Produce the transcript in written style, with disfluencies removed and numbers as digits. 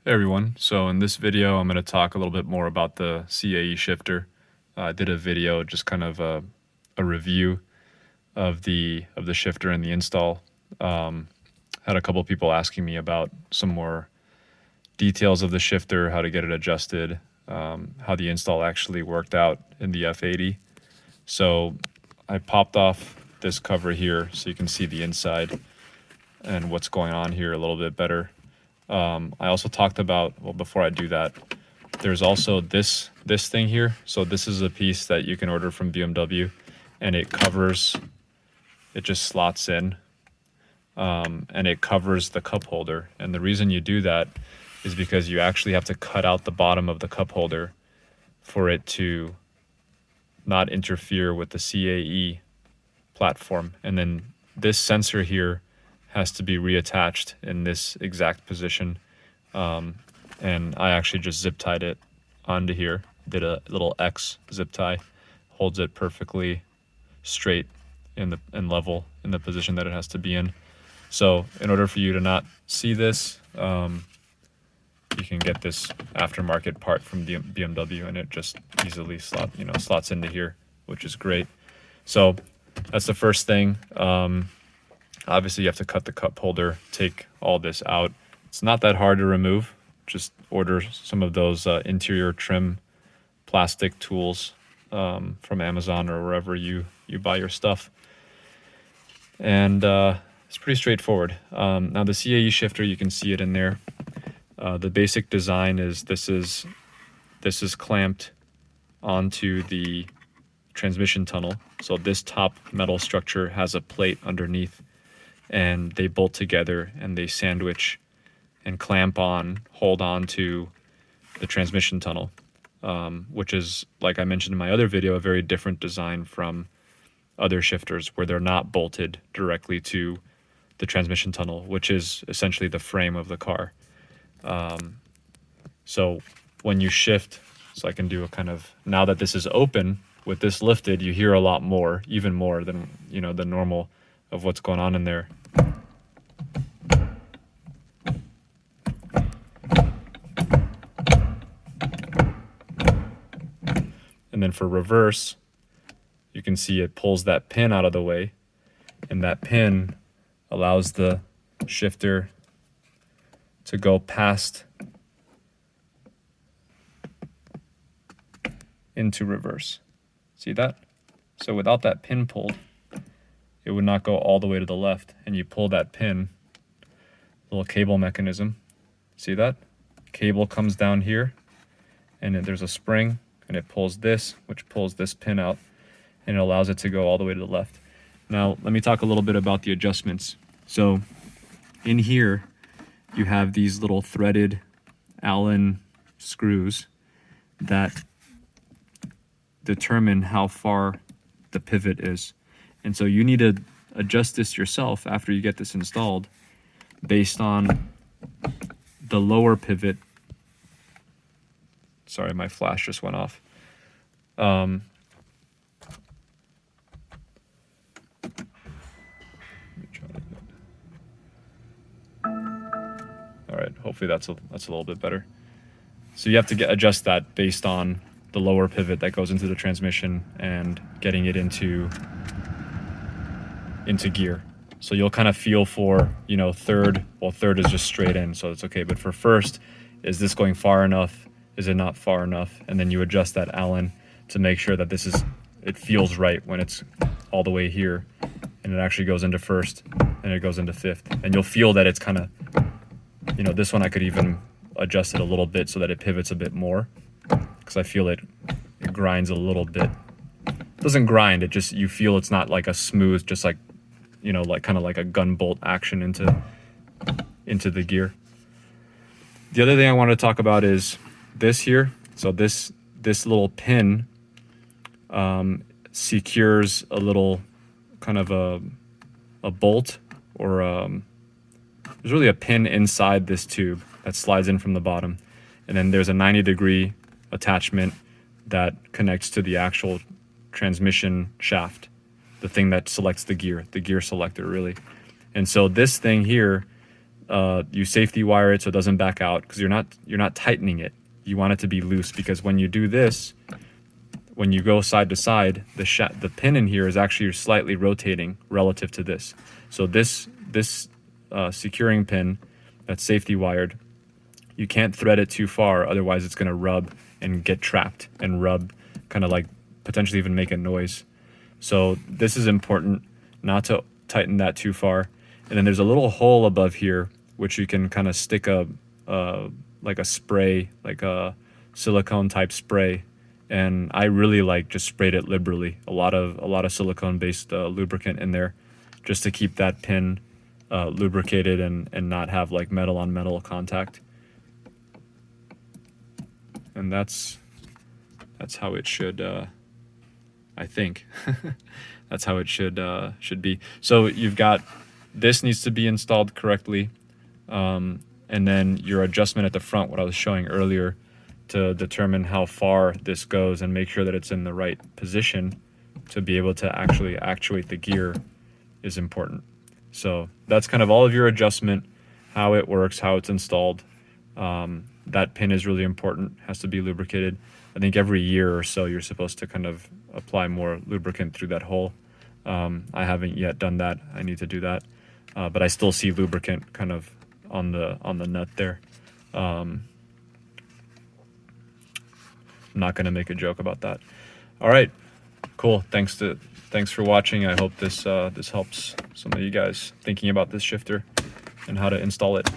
Hey everyone, so in this video I'm going to talk a little bit more about the CAE shifter. I did a video, just kind of a review of the shifter and the install. Had a couple people asking me about some more details of the shifter, how to get it adjusted, how the install actually worked out in the F80. So I popped off this cover here so you can see the inside and what's going on here a little bit better. I also talked about, well, before I do that, there's also this thing here. So this is a piece that you can order from BMW, and it just slots in, and it covers the cup holder. And the reason you do that is because you actually have to cut out the bottom of the cup holder for it to not interfere with the CAE platform. And then this sensor here has to be reattached in this exact position. And I actually just zip tied it onto here, did a little X zip tie, holds it perfectly straight and level in the position that it has to be in. So in order for you to not see this, you can get this aftermarket part from BMW, and it just easily slots into here, which is great. So that's the first thing. Obviously you have to cut the cup holder, take all this out. It's not that hard to remove. Just order some of those interior trim plastic tools from Amazon or wherever you buy your stuff. And it's pretty straightforward. Now the CAE shifter, you can see it in there. The basic design is this is clamped onto the transmission tunnel. So this top metal structure has a plate underneath, and they bolt together and they sandwich and hold on to the transmission tunnel, which is, like I mentioned in my other video, a very different design from other shifters where they're not bolted directly to the transmission tunnel, which is essentially the frame of the car. So when you shift, so I can do a kind of, now that this is open, with this lifted, you hear a lot more, even more than, the normal of what's going on in there. And then for reverse, you can see it pulls that pin out of the way, and that pin allows the shifter to go past into reverse. See that? So without that pin pulled, it would not go all the way to the left, and you pull that pin, little cable mechanism. See that? Cable comes down here, and then there's a spring, and it pulls this, which pulls this pin out, and it allows it to go all the way to the left. Now, let me talk a little bit about the adjustments. So in here, you have these little threaded Allen screws that determine how far the pivot is. And so you need to adjust this yourself after you get this installed based on the lower pivot. Sorry, my flash just went off. All right, hopefully that's a little bit better. So you have to adjust that based on the lower pivot that goes into the transmission and getting it into gear. So you'll kind of feel for, third is just straight in, so it's okay. But for first, is this going far enough? Is it not far enough? And then you adjust that Allen to make sure that it feels right when it's all the way here, and it actually goes into first and it goes into fifth. And you'll feel that it's kind of, this one I could even adjust it a little bit so that it pivots a bit more, because I feel it grinds a little bit. It doesn't grind, you feel it's not like a smooth, just like, kind of like a gun bolt action into the gear. The other thing I want to talk about is this here. So this little pin secures a little kind of a bolt, or there's really a pin inside this tube that slides in from the bottom, and then there's a 90-degree attachment that connects to the actual transmission shaft, the thing that selects the gear selector, really. And so this thing here You safety wire it so it doesn't back out, because you're not tightening it. You want it to be loose, because when you do this, when you go side to side, the pin in here is actually slightly rotating relative to this. So this securing pin that's safety wired, you can't thread it too far, otherwise it's going to rub and get trapped and rub, kind of like potentially even make a noise. So this is important, not to tighten that too far. And then there's a little hole above here which you can kind of stick like a spray, like a silicone type spray. And I really just sprayed it liberally, a lot of silicone based lubricant in there, just to keep that pin lubricated and not have like metal on metal contact. And that's how it should, I think. That's how it should be. So you've got, this needs to be installed correctly, and then your adjustment at the front, what I was showing earlier, to determine how far this goes and make sure that it's in the right position to be able to actually actuate the gear, is important. So that's kind of all of your adjustment, how it works, how it's installed. That pin is really important, has to be lubricated. I think every year or so you're supposed to kind of apply more lubricant through that hole. I haven't yet done that. I need to do that. But I still see lubricant kind of on the nut there. I'm not going to make a joke about that. All right, cool. Thanks for watching. I hope this helps some of you guys thinking about this shifter and how to install it.